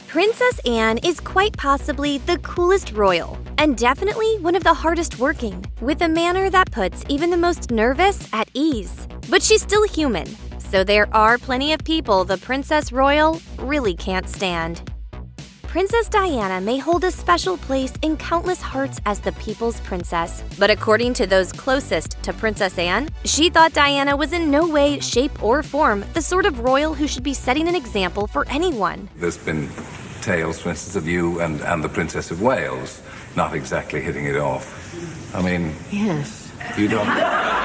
Princess Anne is quite possibly the coolest royal, and definitely one of the hardest working, with a manner that puts even the most nervous at ease. But she's still human, so there are plenty of people the Princess Royal really can't stand. Princess Diana may hold a special place in countless hearts as the people's princess, but according to those closest to Princess Anne, she thought Diana was in no way, shape, or form the sort of royal who should be setting an example for anyone. There's been tales, for instance, of you and the Princess of Wales not exactly hitting it off. I mean, yes. You don't...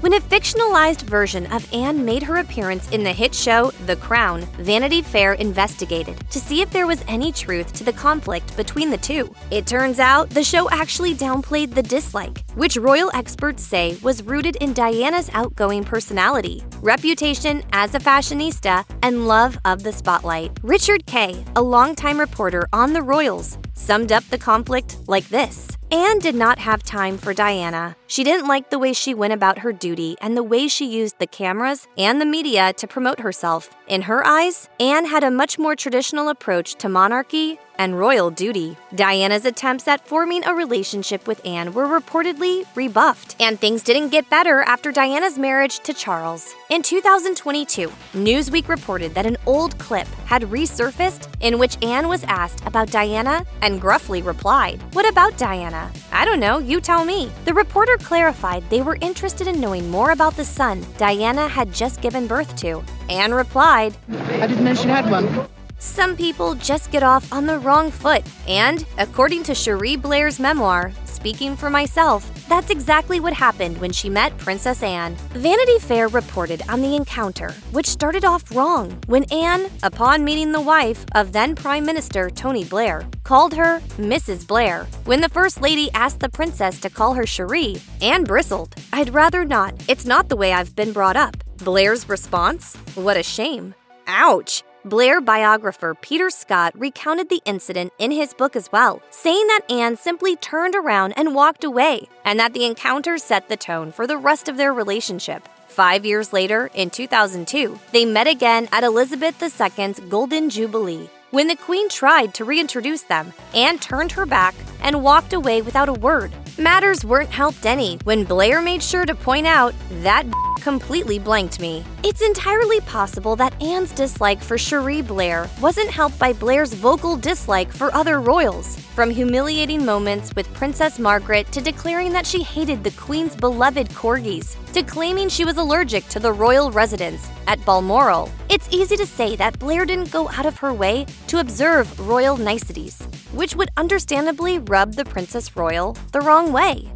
When a fictionalized version of Anne made her appearance in the hit show The Crown, Vanity Fair investigated to see if there was any truth to the conflict between the two. It turns out the show actually downplayed the dislike, which royal experts say was rooted in Diana's outgoing personality, reputation as a fashionista, and love of the spotlight. Richard Kay, a longtime reporter on the royals, summed up the conflict like this. Anne did not have time for Diana. She didn't like the way she went about her duty and the way she used the cameras and the media to promote herself. In her eyes, Anne had a much more traditional approach to monarchy and royal duty. Diana's attempts at forming a relationship with Anne were reportedly rebuffed, and things didn't get better after Diana's marriage to Charles. In 2022, Newsweek reported that an old clip had resurfaced in which Anne was asked about Diana and gruffly replied, "What about Diana?" "I don't know, you tell me." The reporter clarified they were interested in knowing more about the son Diana had just given birth to. Anne replied, "I didn't know she had one." Some people just get off on the wrong foot, and according to Cherie Blair's memoir, Speaking for Myself, that's exactly what happened when she met Princess Anne. Vanity Fair reported on the encounter, which started off wrong when Anne, upon meeting the wife of then Prime Minister Tony Blair, called her Mrs. Blair. When the First Lady asked the princess to call her Cherie, Anne bristled. "I'd rather not. It's not the way I've been brought up." Blair's response? "What a shame." Ouch! Blair biographer Peter Scott recounted the incident in his book as well, saying that Anne simply turned around and walked away, and that the encounter set the tone for the rest of their relationship. 5 years later, in 2002, they met again at Elizabeth II's Golden Jubilee. When the Queen tried to reintroduce them, Anne turned her back and walked away without a word. Matters weren't helped any when Blair made sure to point out, "That completely blanked me." It's entirely possible that Anne's dislike for Cherie Blair wasn't helped by Blair's vocal dislike for other royals, from humiliating moments with Princess Margaret to declaring that she hated the Queen's beloved corgis, to claiming she was allergic to the royal residence at Balmoral. It's easy to say that Blair didn't go out of her way to observe royal niceties, which would understandably rub the Princess Royal the wrong way.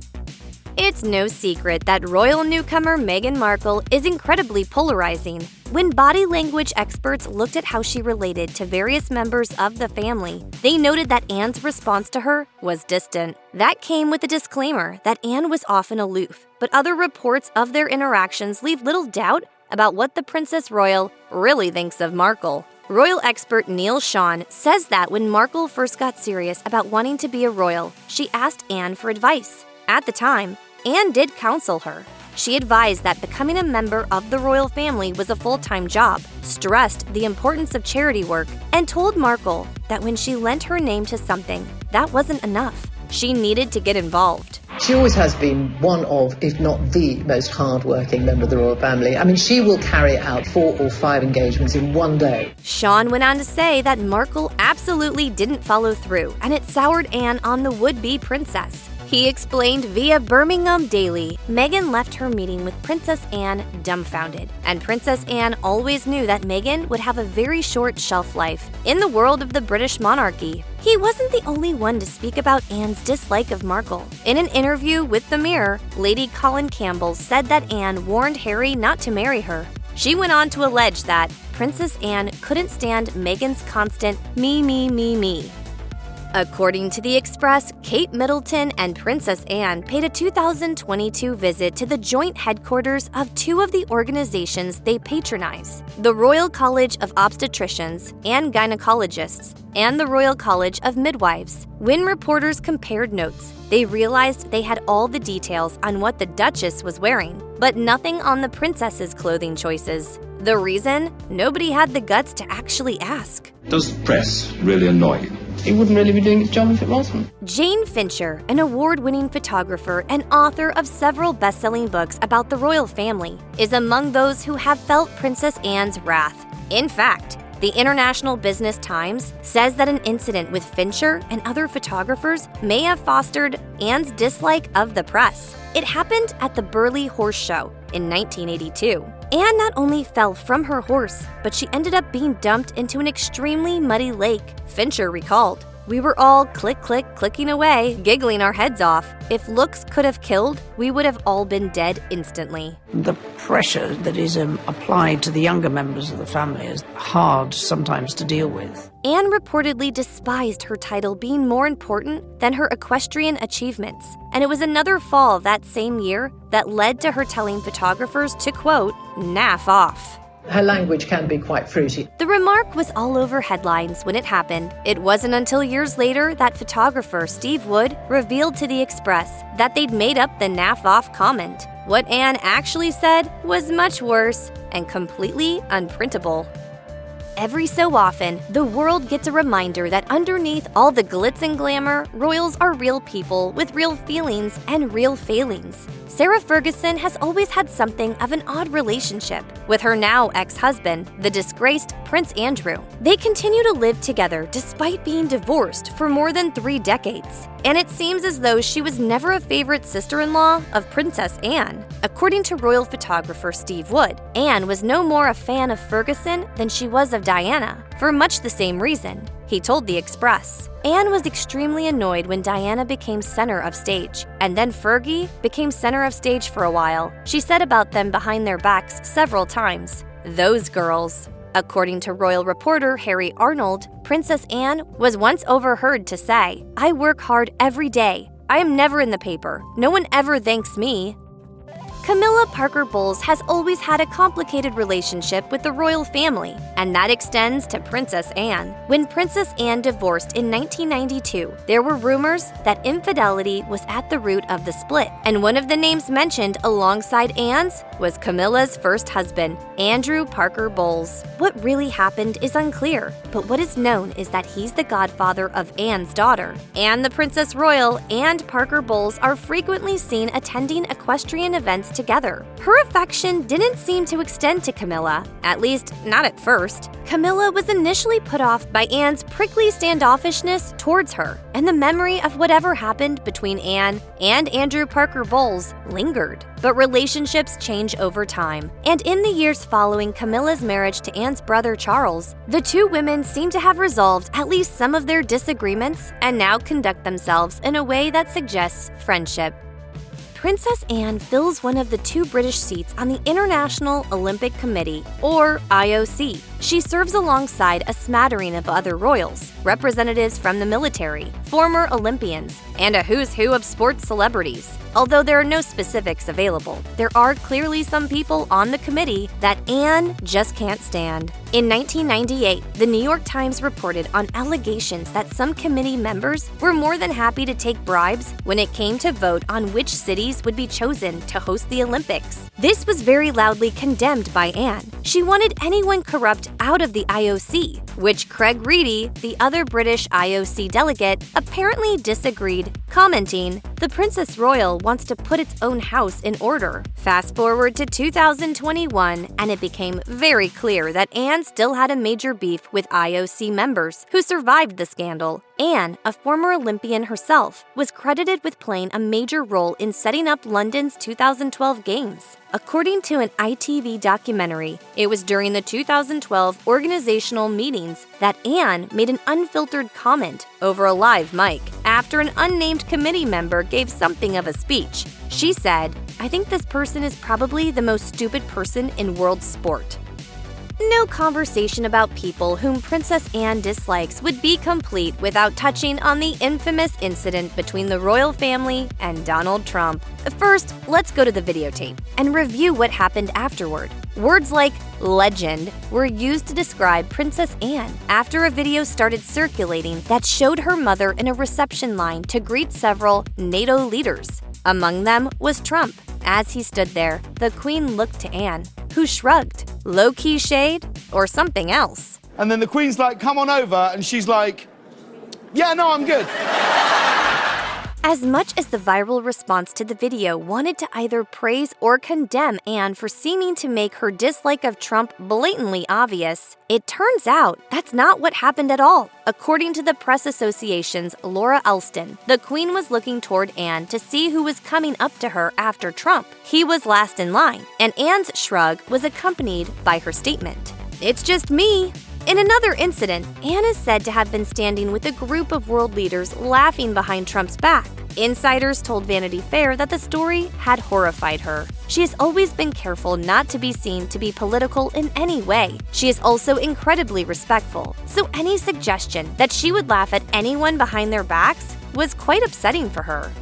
It's no secret that royal newcomer Meghan Markle is incredibly polarizing. When body language experts looked at how she related to various members of the family, they noted that Anne's response to her was distant. That came with a disclaimer that Anne was often aloof, but other reports of their interactions leave little doubt about what the Princess Royal really thinks of Markle. Royal expert Neil Sean says that when Markle first got serious about wanting to be a royal, she asked Anne for advice. At the time, Anne did counsel her. She advised that becoming a member of the royal family was a full-time job, stressed the importance of charity work, and told Markle that when she lent her name to something, that wasn't enough. She needed to get involved. She always has been one of, if not the most hard-working member of the royal family. I mean, she will carry out 4 or 5 engagements in one day. Sean went on to say that Markle absolutely didn't follow through, and it soured Anne on the would-be princess. He explained via Birmingham Daily, Meghan left her meeting with Princess Anne dumbfounded, and Princess Anne always knew that Meghan would have a very short shelf life in the world of the British monarchy. He wasn't the only one to speak about Anne's dislike of Markle. In an interview with The Mirror, Lady Colin Campbell said that Anne warned Harry not to marry her. She went on to allege that Princess Anne couldn't stand Meghan's constant me, me, me, me. According to The Express, Kate Middleton and Princess Anne paid a 2022 visit to the joint headquarters of 2 of the organizations they patronize, the Royal College of Obstetricians and Gynecologists and the Royal College of Midwives. When reporters compared notes, they realized they had all the details on what the Duchess was wearing, but nothing on the princess's clothing choices. The reason? Nobody had the guts to actually ask. Does the press really annoy you? He wouldn't really be doing his job if it wasn't. Jane Fincher, an award-winning photographer and author of several best-selling books about the royal family, is among those who have felt Princess Anne's wrath. In fact, the International Business Times says that an incident with Fincher and other photographers may have fostered Anne's dislike of the press. It happened at the Burley Horse Show in 1982. Anne not only fell from her horse, but she ended up being dumped into an extremely muddy lake. Fincher recalled, "We were all clicking away, giggling our heads off. If looks could have killed, we would have all been dead instantly." The pressure that is applied to the younger members of the family is hard sometimes to deal with. Anne reportedly despised her title being more important than her equestrian achievements, and it was another fall that same year that led to her telling photographers to, quote, "naff off." Her language can be quite fruity. The remark was all over headlines when it happened. It wasn't until years later that photographer Steve Wood revealed to the Express that they'd made up the naff off comment. What Anne actually said was much worse and completely unprintable. Every so often, the world gets a reminder that underneath all the glitz and glamour, royals are real people with real feelings and real failings. Sarah Ferguson has always had something of an odd relationship with her now ex-husband, the disgraced Prince Andrew. They continue to live together despite being divorced for more than 3 decades. And it seems as though she was never a favorite sister-in-law of Princess Anne. According to royal photographer Steve Wood, Anne was no more a fan of Ferguson than she was of Diana, for much the same reason. He told the Express, "Anne was extremely annoyed when Diana became center of stage, and then Fergie became center of stage for a while. She said about them behind their backs several times, 'Those girls.'" According to royal reporter Harry Arnold, Princess Anne was once overheard to say, "I work hard every day. I am never in the paper. No one ever thanks me." Camilla Parker Bowles has always had a complicated relationship with the royal family, and that extends to Princess Anne. When Princess Anne divorced in 1992, there were rumors that infidelity was at the root of the split, and one of the names mentioned alongside Anne's was Camilla's first husband, Andrew Parker Bowles. What really happened is unclear, but what is known is that he's the godfather of Anne's daughter. Anne the Princess Royal and Parker Bowles are frequently seen attending equestrian events together. Her affection didn't seem to extend to Camilla, at least not at first. Camilla was initially put off by Anne's prickly standoffishness towards her, and the memory of whatever happened between Anne and Andrew Parker Bowles lingered. But relationships change over time, and in the years following Camilla's marriage to Anne's brother Charles, the two women seem to have resolved at least some of their disagreements and now conduct themselves in a way that suggests friendship. Princess Anne fills one of the 2 British seats on the International Olympic Committee, or IOC. She serves alongside a smattering of other royals, representatives from the military, former Olympians, and a who's who of sports celebrities. Although there are no specifics available, there are clearly some people on the committee that Anne just can't stand. In 1998, the New York Times reported on allegations that some committee members were more than happy to take bribes when it came to vote on which cities would be chosen to host the Olympics. This was very loudly condemned by Anne. She wanted anyone corrupt out of the IOC, which Craig Reedy, the other British IOC delegate, apparently disagreed, commenting, "The Princess Royal wants to put its own house in order." Fast forward to 2021, and it became very clear that Anne still had a major beef with IOC members who survived the scandal. Anne, a former Olympian herself, was credited with playing a major role in setting up London's 2012 Games. According to an ITV documentary, it was during the 2012 organizational meetings that Anne made an unfiltered comment over a live mic after an unnamed committee member gave something of a speech. She said, "I think this person is probably the most stupid person in world sport." No conversation about people whom Princess Anne dislikes would be complete without touching on the infamous incident between the royal family and Donald Trump. First, let's go to the videotape and review what happened afterward. Words like legend were used to describe Princess Anne after a video started circulating that showed her mother in a reception line to greet several NATO leaders. Among them was Trump. As he stood there, the Queen looked to Anne, who shrugged. low-key shade, or something else? And then the Queen's like, come on over, and she's like, yeah, no, I'm good. As much as the viral response to the video wanted to either praise or condemn Anne for seeming to make her dislike of Trump blatantly obvious, it turns out that's not what happened at all. According to the Press Association's Laura Elston, the Queen was looking toward Anne to see who was coming up to her after Trump. He was last in line, and Anne's shrug was accompanied by her statement, "It's just me." In another incident, Anne is said to have been standing with a group of world leaders laughing behind Trump's back. Insiders told Vanity Fair that the story had horrified her. She has always been careful not to be seen to be political in any way. She is also incredibly respectful, so any suggestion that she would laugh at anyone behind their backs was quite upsetting for her.